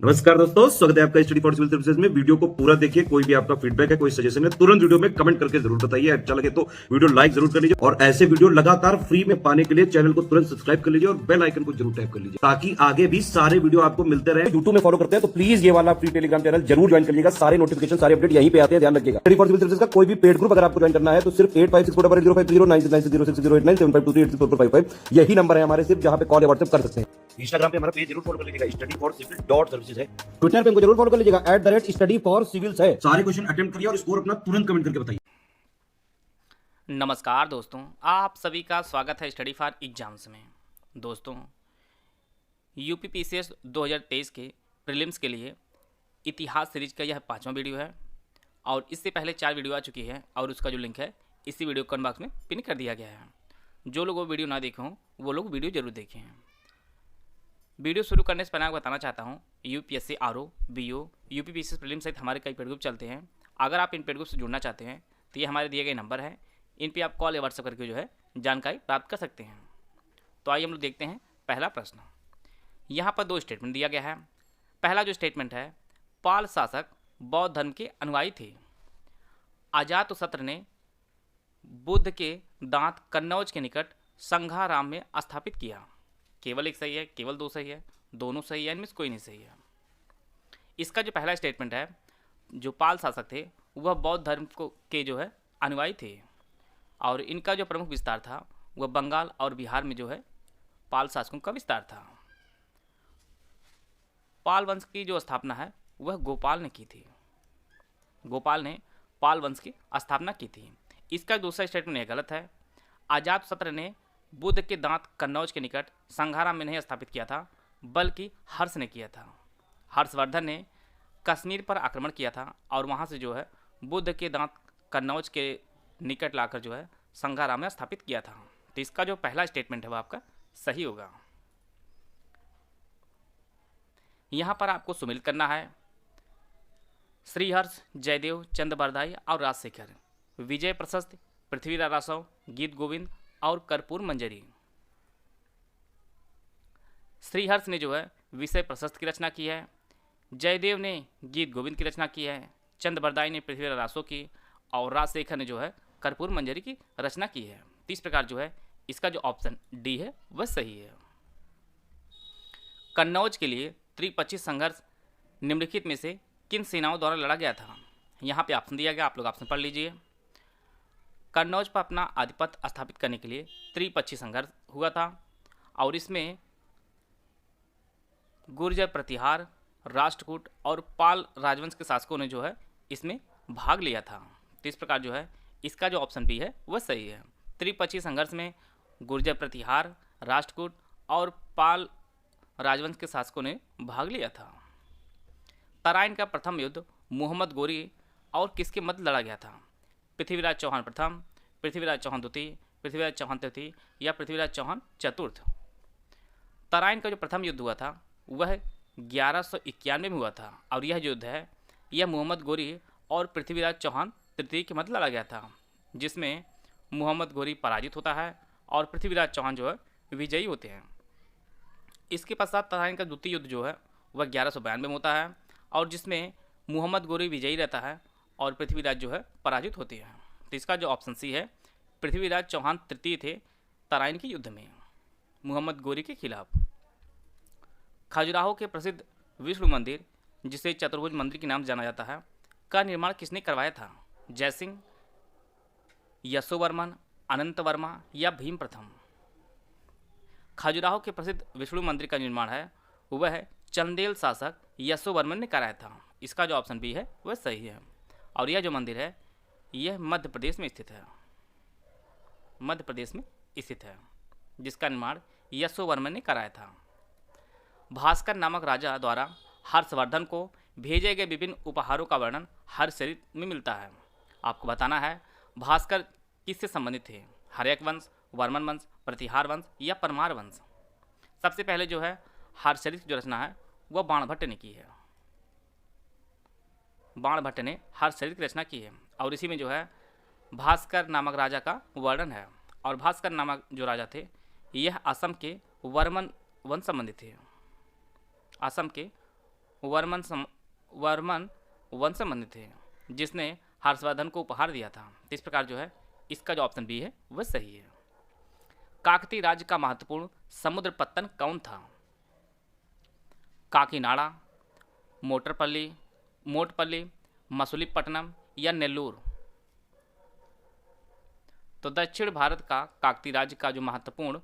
नमस्कार दोस्तों, स्वागत है आपका स्टडी फॉर सिविल सर्विसेज में। वीडियो को पूरा देखिए। कोई भी आपका फीडबैक है, कोई सजेशन है, तुरंत वीडियो में कमेंट करके जरूर बताइए। अच्छा लगे तो वीडियो लाइक जरूर कर लीजिए और ऐसे वीडियो लगातार फ्री में पाने के लिए चैनल को तुरंत सब्सक्राइब कर लीजिए और बेल आइकन को जरूर टैप कर लीजिए ताकि आगे भी सारे वीडियो आपको मिलते रहे। यूट्यूब में फॉलो करते हैं तो प्लीज ये वाला फ्री टेलीग्राम चैनल जरूर ज्वाइन करिएगा। सारे नोटिफिकेशन, सारे अपडेट यहीं पे आते हैं, ध्यान रखिएगा। स्टडी फॉर सिविल सर्विसेज का कोई भी पेड ग्रुप अगर आपको ज्वाइन करना है तो सिर्फ 8564809606097523864455 यही नंबर है हमारे, सिर्फ जहां पे कॉल या व्हाट्सएप कर सकते हैं। इंस्टाग्राम पे हमारा पेज जरूर फॉलो कर लीजिएगा, स्टडी फॉर सिविल .सर्विसेज है। ट्विटर पे हमको जरूर फॉलो कर लीजिएगा, @study for civils है। सारे क्वेश्चन अटेम्प्ट करिए और स्कोर अपना तुरंत कमेंट करके बताइए। नमस्कार दोस्तों, आप सभी का स्वागत है स्टडी फॉर एग्जाम्स में। दोस्तों, यूपी पीसीएस 2023 के प्रीलिम्स के लिए इतिहास सीरीज का यह 5वां वीडियो है और इससे पहले 4 वीडियो आ चुकी है और उसका जो लिंक है इसी वीडियो कमेंट बॉक्स में पिन कर दिया गया है। जो लोग वो वीडियो ना देखे हों वो लोग वीडियो जरूर देखें। वीडियो शुरू करने से पहले आपको बताना चाहता हूँ, UPSC RO, BO, UP PCS prelims सहित हमारे कई पेड ग्रुप चलते हैं। अगर आप इन पेड ग्रुप से जुड़ना चाहते हैं तो ये हमारे दिए गए नंबर है, इन पे आप कॉल या व्हाट्सएप करके जो है जानकारी प्राप्त कर सकते हैं। तो आइए हम लोग देखते हैं पहला प्रश्न। यहाँ पर 2 स्टेटमेंट दिया गया है। पहला जो स्टेटमेंट है, पाल शासक बौद्ध धर्म के अनुयायी थे। अजातशत्रु ने बुद्ध के दांत कन्नौज के निकट संघाराम में स्थापित किया। केवल एक सही है, केवल 2 सही है, दोनों सही है, इनमें से कोई नहीं सही है। इसका जो पहला स्टेटमेंट है, जो पाल शासक थे वह बौद्ध धर्म के जो है अनुयायी थे और इनका जो प्रमुख विस्तार था वह बंगाल और बिहार में जो है पाल शासकों का विस्तार था। पाल वंश की जो स्थापना है वह गोपाल ने की थी। गोपाल ने पाल वंश की स्थापना की थी। इसका दूसरा स्टेटमेंट यह गलत है। अजातशत्रु ने बुद्ध के दांत कन्नौज के निकट संघाराम में नहीं स्थापित किया था, बल्कि हर्ष ने किया था। हर्षवर्धन ने कश्मीर पर आक्रमण किया था और वहाँ से जो है बुद्ध के दांत कन्नौज के निकट लाकर जो है संघाराम में स्थापित किया था। तो इसका जो पहला स्टेटमेंट है वह आपका सही होगा। यहाँ पर आपको सुमिलित करना है। श्रीहर्ष, जयदेव, चंद्रबरदाई और राजशेखर, विजय प्रशस्त, पृथ्वीराज रासव, गीत गोविंद और कर्पूर मंजरी। श्रीहर्ष ने जो है विषय प्रशस्त की रचना की है, जयदेव ने गीत गोविंद की रचना की है, चंद्रबरदाई ने पृथ्वीराज रासव की और राजशेखर ने जो है कर्पूर मंजरी की रचना की है। तो इस प्रकार जो है इसका जो ऑप्शन डी है वह सही है। कन्नौज के लिए त्रिपक्षीय संघर्ष निम्नलिखित में से किन सेनाओं द्वारा लड़ा गया था? यहाँ पे ऑप्शन दिया गया, आप लोग ऑप्शन पढ़ लीजिए। कन्नौज पर अपना आधिपत्य स्थापित करने के लिए त्रिपक्षीय संघर्ष हुआ था और इसमें गुर्जर प्रतिहार, राष्ट्रकूट और पाल राजवंश के शासकों ने जो है इसमें भाग लिया था। तो इस प्रकार जो है इसका जो ऑप्शन बी है वह सही है। त्रिपक्षीय संघर्ष में गुर्जर प्रतिहार, राष्ट्रकूट और पाल राजवंश के शासकों ने भाग लिया था। तराइन का प्रथम युद्ध मोहम्मद गोरी और किसके मध्य लड़ा गया था? पृथ्वीराज चौहान प्रथम, पृथ्वीराज चौहान द्वितीय, पृथ्वीराज चौहान तृतीय या पृथ्वीराज चौहान चतुर्थ? तराइन का जो प्रथम युद्ध हुआ था वह 1191 में हुआ था और यह युद्ध है यह मोहम्मद गोरी और पृथ्वीराज चौहान तृतीय के मध्य लड़ा गया था, जिसमें मोहम्मद गोरी पराजित होता है और पृथ्वीराज चौहान जो है विजयी होते हैं। इसके पश्चात तराइन का द्वितीय युद्ध जो है वह 1192 में होता है और जिसमें मोहम्मद गोरी विजयी रहता है और पृथ्वीराज जो है पराजित होती है। तो इसका जो ऑप्शन सी है, पृथ्वीराज चौहान तृतीय थे तराइन के युद्ध में मोहम्मद गोरी के खिलाफ। खजुराहो के प्रसिद्ध विष्णु मंदिर, जिसे चतुर्भुज मंदिर के नाम से जाना जाता है, का निर्माण किसने करवाया था? जयसिंह, यशोवर्मन, अनंत वर्मा या भीम प्रथम? खजुराहो के प्रसिद्ध विष्णु मंदिर का निर्माण है वह है चंदेल शासक यशोवर्मन ने कराया था। इसका जो ऑप्शन बी है वह सही है और यह जो मंदिर है यह मध्य प्रदेश में स्थित है। मध्य प्रदेश में स्थित है, जिसका निर्माण यशोवर्मन ने कराया था। भास्कर नामक राजा द्वारा हर्षवर्धन को भेजे गए विभिन्न उपहारों का वर्णन हर्षचरित में मिलता है। आपको बताना है भास्कर किससे संबंधित थे? हर्यक वंश, वर्मन वंश, प्रतिहार वंश या परमार वंश? सबसे पहले जो है हर्षचरित की जो रचना है वह बाणभट्ट ने की है। बाणभट्ट ने हर्षचरित की रचना की है और इसी में जो है भास्कर नामक राजा का वर्णन है। और भास्कर नामक जो राजा थे यह असम के वर्मन वंश संबंधित थे। असम के वर्मन वंश से संबंधित है, जिसने हर्षवर्धन को उपहार दिया था। तो इस प्रकार जो है इसका जो ऑप्शन बी है वह सही है। काकतीय राज्य का महत्वपूर्ण समुद्र पत्तन कौन था? काकीनाडा, मोटपल्ली, मसूलीपट्टनम या नेल्लूर? तो दक्षिण भारत का काकतीय राज्य का जो महत्वपूर्ण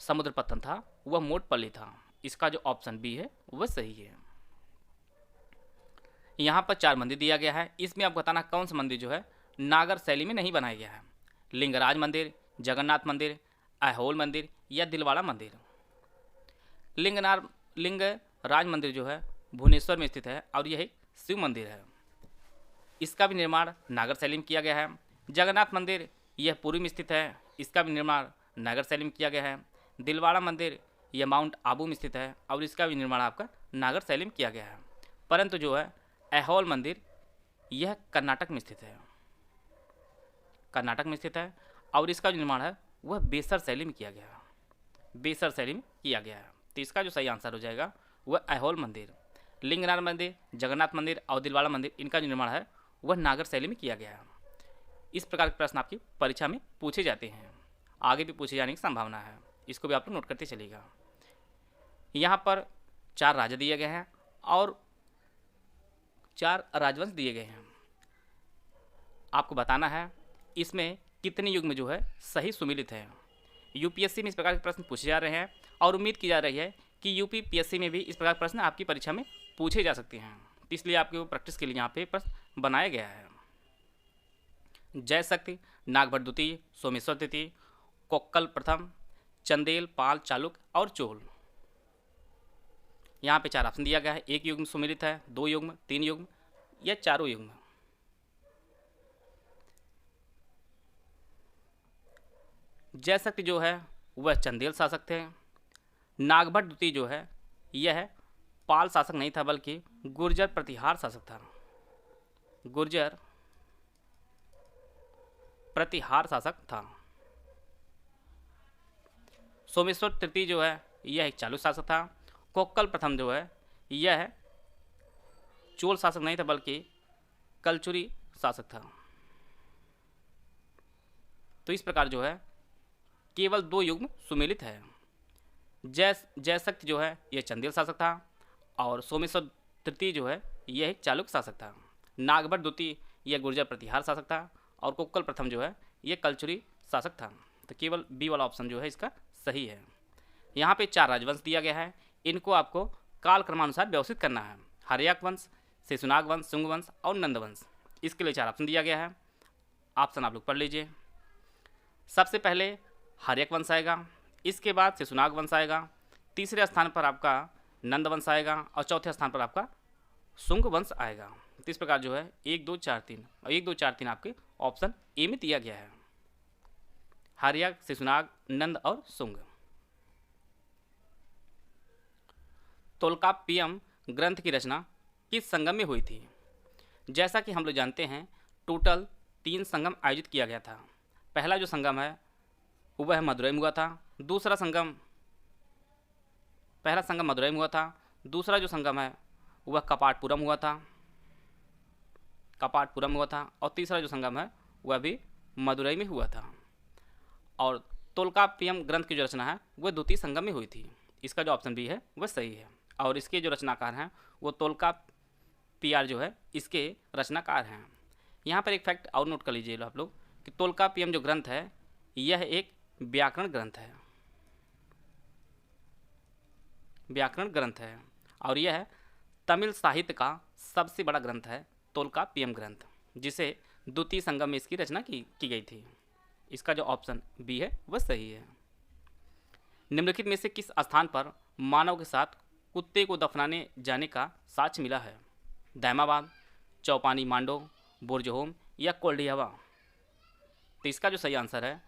समुद्र पत्तन था वह मोटपल्ली था। इसका जो ऑप्शन बी है वह सही है। यहाँ पर 4 मंदिर दिया गया है, इसमें आप बताना कौन सा मंदिर जो है नागर शैली में नहीं बनाया गया है। लिंगराज मंदिर, जगन्नाथ मंदिर, ऐहोल मंदिर या दिलवाड़ा मंदिर? लिंगराज मंदिर जो है भुवनेश्वर में स्थित है और यह एक शिव मंदिर है। इसका भी निर्माण नागर शैली में किया गया है। जगन्नाथ मंदिर यह पुरी में स्थित है, इसका भी निर्माण नागर शैली में किया गया है। दिलवाड़ा मंदिर यह माउंट आबू में स्थित है और इसका भी निर्माण आपका नागर शैली में किया गया है। परंतु जो है ऐहोल मंदिर यह कर्नाटक में स्थित है, कर्नाटक में स्थित है और इसका जो निर्माण है वह बेसर शैली में किया गया है, बेसर शैली में किया गया है। तो इसका जो सही आंसर हो जाएगा वह ऐहोल मंदिर। लिंगराज मंदिर, जगन्नाथ मंदिर और दिलवाड़ा मंदिर इनका जो निर्माण है वह नागर शैली में किया गया है। इस प्रकार के प्रश्न आपकी परीक्षा में पूछे जाते हैं, आगे भी पूछे जाने की संभावना है, इसको भी आप लोग नोट करते चलिएगा। यहाँ पर 4 राजा दिए गए हैं और 4 राजवंश दिए गए हैं। आपको बताना है इसमें कितने युग में जो है सही सुमिलित है। यूपीएससी में इस प्रकार के प्रश्न पूछे जा रहे हैं और उम्मीद की जा रही है कि यूपीपीएससी में भी इस प्रकार के प्रश्न आपकी परीक्षा में पूछे जा सकते हैं। इसलिए आपके प्रैक्टिस के लिए यहाँ पे प्रश्न बनाया गया है। जय शक्ति, नागभट्ट द्वितीय, सोमेश्वर तृतीय, कोक्कल प्रथम, चंदेल, पाल, चालुक्य और चोल। यहाँ पे 4 ऑप्शन दिया गया है। 1 युग में सुमिलित है, 2 युग में, 3 युग में या 4 युग में। जय शक्ति जो है वह चंदेल शासक थे। नागभट्ट द्वितीय जो है यह पाल शासक नहीं था बल्कि गुर्जर प्रतिहार शासक था, गुर्जर प्रतिहार शासक था। सोमेश्वर तृतीय जो है यह एक चालुक्य शासक था। कोक्कल प्रथम जो है यह चोल शासक नहीं था बल्कि कलचुरी शासक था। तो इस प्रकार जो है केवल 2 युग में सुमेलित है। जय शक्ति जो है यह चंदेल शासक था और सोमेश्वर तृतीय जो है यह एक चालुक्य शासक था। नागभट्ट द्वितीय यह गुर्जर प्रतिहार शासक था और कोक्कल प्रथम जो है यह कलचुरी शासक था। तो केवल बी वाला ऑप्शन जो है इसका सही है। यहाँ पे 4 राजवंश दिया गया है, इनको आपको काल क्रमानुसार व्यवस्थित करना है। हर्यक वंश, शेषुनाग वंश, शुंग वंश और नंद वंश। इसके लिए 4 ऑप्शन दिया गया है, ऑप्शन आप लोग पढ़ लीजिए। सबसे पहले हर्यक वंश आएगा, इसके बाद शेषुनाग वंश आएगा, तीसरे स्थान पर आपका नंद वंश आएगा और चौथे स्थान पर आपका शुंग वंश आएगा। तो इस प्रकार जो है 1 2 4 3 और 1 2 4 3 आपके ऑप्शन ए में दिया गया है, हर्यक, शेषुनाग, नंद और शुंग। तोल्काप्पियम ग्रंथ की रचना किस संगम में हुई थी? जैसा कि हम लोग जानते हैं टोटल 3 संगम आयोजित किया गया था। पहला जो संगम है वह मदुरई में हुआ था, पहला संगम मदुरई में हुआ था। दूसरा जो संगम है वह कपाटपुरम हुआ था, और तीसरा जो संगम है वह भी मदुरई में हुआ था। और तोल्काप्पियम ग्रंथ की जो रचना है वह द्वितीय संगम में हुई थी। इसका जो ऑप्शन बी है वह सही है। और इसके जो रचनाकार हैं वो तोल्काप्पियर जो है इसके रचनाकार हैं। यहाँ पर एक फैक्ट और नोट कर लीजिए आप लोग कि तोल्काप्पियम जो ग्रंथ है यह एक व्याकरण ग्रंथ है, और यह तमिल साहित्य का सबसे बड़ा ग्रंथ है तोल्काप्पियम ग्रंथ, जिसे द्वितीय संगम में इसकी रचना की गई थी। इसका जो ऑप्शन बी है वह सही है। निम्नलिखित में से किस स्थान पर मानव के साथ कुत्ते को दफनाने जाने का साक्ष्य मिला है? दैमाबाद, चौपानी मांडो, बुर्जहोम या कोल्डियावा? तो इसका जो सही आंसर है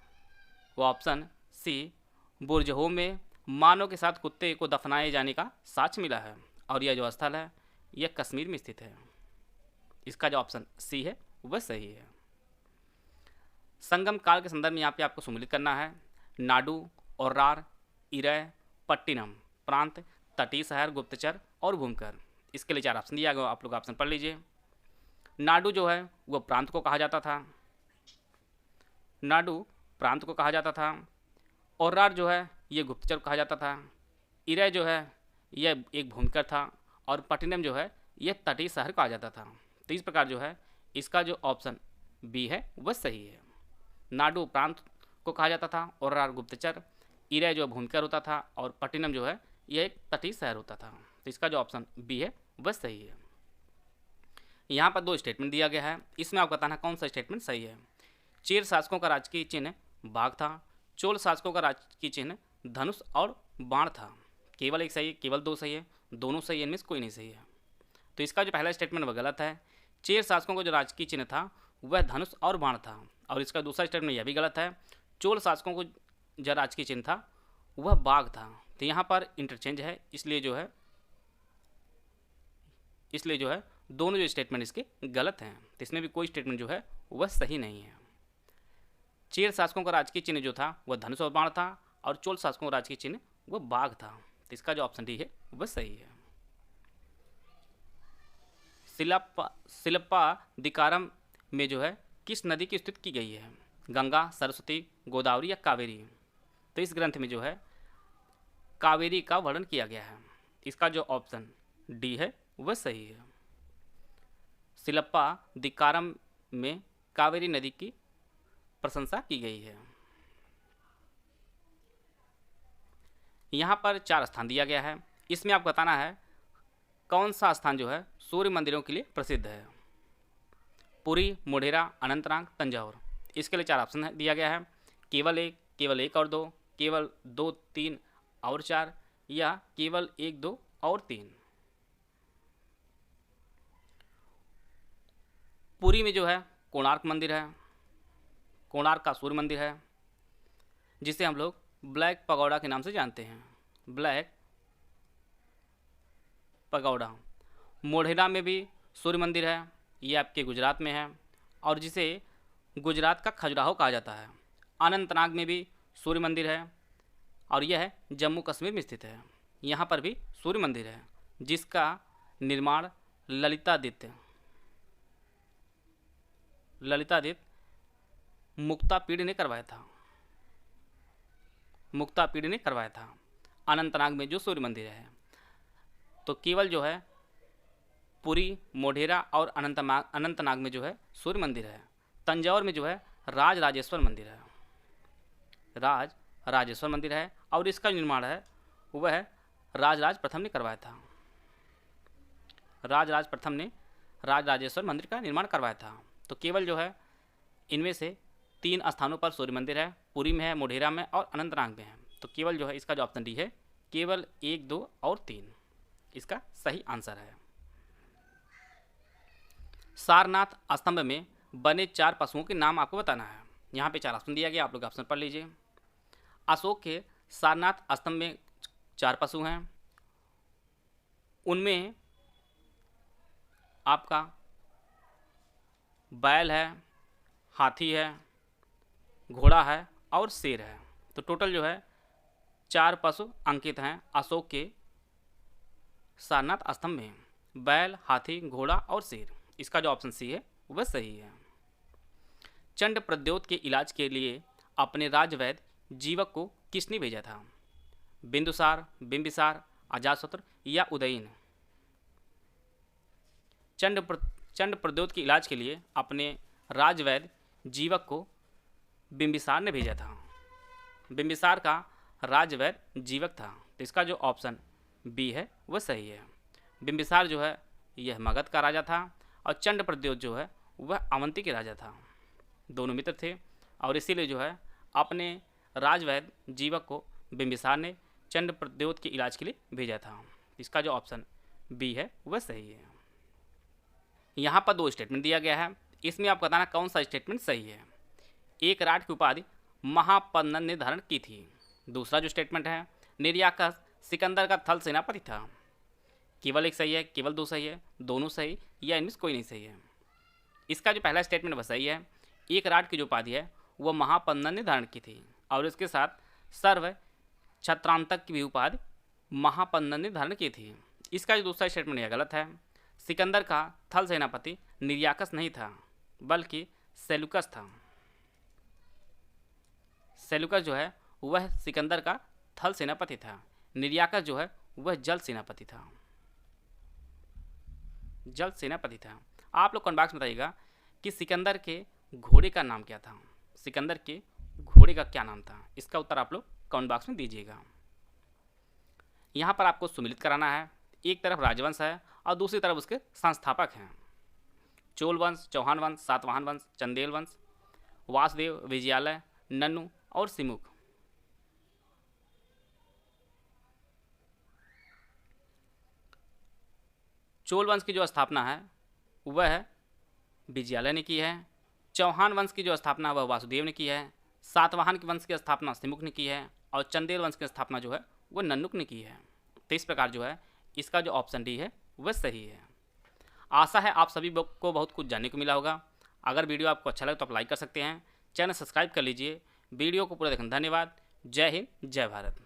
वो ऑप्शन सी, बुर्जहोम में मानव के साथ कुत्ते को दफनाए जाने का साक्ष्य मिला है, और यह जो स्थल है यह कश्मीर में स्थित है। इसका जो ऑप्शन सी है वह सही है। संगम काल के संदर्भ में यहाँ पे आपको सम्मिलित करना है। नाडु, ओर्रार, इरय, पट्टिनम प्रांत, तटीय शहर, गुप्तचर और भूमकर। इसके लिए 4 ऑप्शन दिया गया, आप लोग ऑप्शन पढ़ लीजिए। नाडु जो है वह प्रांत को कहा जाता था, नाडु प्रांत को कहा जाता था। ओर्रार जो है ये गुप्तचर को कहा जाता था। इरे जो है यह एक भूमिकर था। और पट्टिनम जो है यह तटीय शहर कहा जाता था। तो इस प्रकार जो है इसका जो ऑप्शन बी है वह सही है। नाडु प्रांत को कहा जाता था, ओर्रार गुप्तचर, इरे जो भूमिकर होता था और पट्टिनम जो है यह एक तटीय शहर होता था। तो इसका जो ऑप्शन बी है वह सही है। यहाँ पर 2 स्टेटमेंट दिया गया है, इसमें आपको बताना कौन सा स्टेटमेंट सही है। चेर शासकों का राजकीय चिन्ह बाघ था, चोल शासकों का राजकीय चिन्ह धनुष और बाण था। केवल एक सही है, केवल 2 सही है, दोनों सही है, इनमें से कोई नहीं सही है। तो इसका जो पहला स्टेटमेंट वह गलत है। चेर शासकों का जो राजकीय चिन्ह था वह धनुष और बाण था। और इसका दूसरा स्टेटमेंट यह भी गलत है। चोल शासकों को जो राजकीय चिन्ह था वह बाघ था। तो यहाँ पर इंटरचेंज है, इसलिए जो है दोनों जो स्टेटमेंट इसके गलत हैं। तो इसमें भी कोई स्टेटमेंट जो है वह सही नहीं है। चेर शासकों का राजकीय चिन्ह जो था वह धनुष और बाण था और चोल शासकों का राजकीय चिन्ह वह बाघ था। तो इसका जो ऑप्शन डी है वह सही है। सिलप्पा दिकारम में जो है किस नदी की स्तुति की गई है? गंगा, सरस्वती, गोदावरी या कावेरी? तो इस ग्रंथ में जो है कावेरी का वर्णन किया गया है। इसका जो ऑप्शन डी है वह सही है। सिलप्पा दिकारम में कावेरी नदी की प्रशंसा की गई है। यहाँ पर 4 स्थान दिया गया है, इसमें आपको बताना है कौन सा स्थान जो है सूर्य मंदिरों के लिए प्रसिद्ध है। पुरी, मोढेरा, अनंतनाग, तंजौर। इसके लिए 4 ऑप्शन दिया गया है, केवल 1 और 2, केवल 2, 3 और 4 या केवल 1, 2 और 3। पुरी में जो है कोणार्क मंदिर है, कोणार्क का सूर्य मंदिर है जिसे हम लोग ब्लैक पगोडा के नाम से जानते हैं, ब्लैक पगोडा। मोढेरा में भी सूर्य मंदिर है, ये आपके गुजरात में है और जिसे गुजरात का खजुराहो कहा जाता है। अनंतनाग में भी सूर्य मंदिर है और यह जम्मू कश्मीर में स्थित है। यहाँ पर भी सूर्य मंदिर है जिसका निर्माण ललितादित्य मुक्तापीड़ ने करवाया था। अनंतनाग में जो सूर्य मंदिर है, तो केवल जो है पुरी, मोढेरा और अनंतनाग में जो है सूर्य मंदिर है। तंजौर में जो है राजराजेश्वर मंदिर है और इसका निर्माण है वह राजराज प्रथम ने करवाया था। राजराज प्रथम ने राजराजेश्वर मंदिर का निर्माण करवाया था। तो केवल जो है इनमें से 3 स्थानों पर सूर्य मंदिर है, पुरी में है, मोढेरा में और अनंतनाग में है। तो केवल जो है इसका जो ऑप्शन डी है केवल 1, 2 और 3 इसका सही आंसर है। सारनाथ स्तंभ में बने 4 पशुओं के नाम आपको बताना है। यहाँ पे 4 ऑप्शन दिया गया, आप लोग ऑप्शन पढ़ लीजिए। अशोक के सारनाथ स्तंभ में 4 पशु हैं, उनमें आपका बैल है, हाथी है, घोड़ा है और शेर है। तो टोटल जो है 4 पशु अंकित हैं अशोक के सारनाथ स्तंभ में, बैल, हाथी, घोड़ा और शेर। इसका जो ऑप्शन सी है वह सही है। चंड प्रद्योत के इलाज के लिए अपने राजवैद्य जीवक को किसने भेजा था? बिंदुसार, बिंबिसार, अजातशत्रु या उदयन? चंड प्रद्योत के इलाज के लिए अपने राजवैद्य जीवक को बिंबिसार ने भेजा था। बिंबिसार का राजवैद्य जीवक था। तो इसका जो ऑप्शन बी है वह सही है। बिंबिसार जो है यह मगध का राजा था और चंड प्रद्योत जो है वह अवंती के राजा था। दोनों मित्र थे और इसीलिए जो है अपने राजवैद्य जीवक को बिंबिसार ने चंड प्रद्योत के इलाज के लिए भेजा था। इसका जो ऑप्शन बी है वह सही है। यहाँ पर 2 स्टेटमेंट दिया गया है, इसमें आपको बताना कौन सा स्टेटमेंट सही है। एक राट की उपाधि महापन्नन ने धारण की थी। दूसरा जो स्टेटमेंट है निर्याकस सिकंदर का थल सेनापति था। केवल 1 सही है, केवल 2 सही है, दोनों सही या इनमें से कोई नहीं सही है। इसका जो पहला स्टेटमेंट वह सही है। एक राट की जो उपाधि है वह महापन्नन ने धारण की थी और इसके साथ सर्व छत्रांतक की भी उपाधि महापन्नन ने धारण की थी। इसका जो दूसरा स्टेटमेंट यह गलत है। सिकंदर का थल सेनापति निर्याकस नहीं था बल्कि सेलुकस था। सेलुकस जो है वह सिकंदर का थल सेनापति था, निर्याकस जो है वह जल सेनापति था। जल सेनापति था। आप लोग कमेंट बॉक्स में बताइएगा कि सिकंदर के घोड़े का नाम क्या था। सिकंदर के घोड़े का क्या नाम था, इसका उत्तर आप लोग कमेंट बॉक्स में दीजिएगा। यहाँ पर आपको सुमिलित कराना है। एक तरफ राजवंश है और दूसरी तरफ उसके संस्थापक हैं। चोल वंश, चौहान वंश, सातवाहन वंश, चंदेल वंश, वासुदेव, विजयालय, नन्नू और सिमुख। चोल वंश की जो स्थापना है वह विजयालय ने की है। चौहान वंश की जो स्थापना है वह वासुदेव ने की है। सातवाहन के वंश की स्थापना सिमुख ने की है और चंदेल वंश की स्थापना जो है वह नन्नुक ने की है। तो इस प्रकार जो है इसका जो ऑप्शन डी है वह सही है। आशा है आप सभी को बहुत कुछ जानने को मिला होगा। अगर वीडियो आपको अच्छा लगे तो आप लाइक कर सकते हैं, चैनल सब्सक्राइब कर लीजिए। वीडियो को पूरा देखने धन्यवाद। जय हिंद, जय भारत।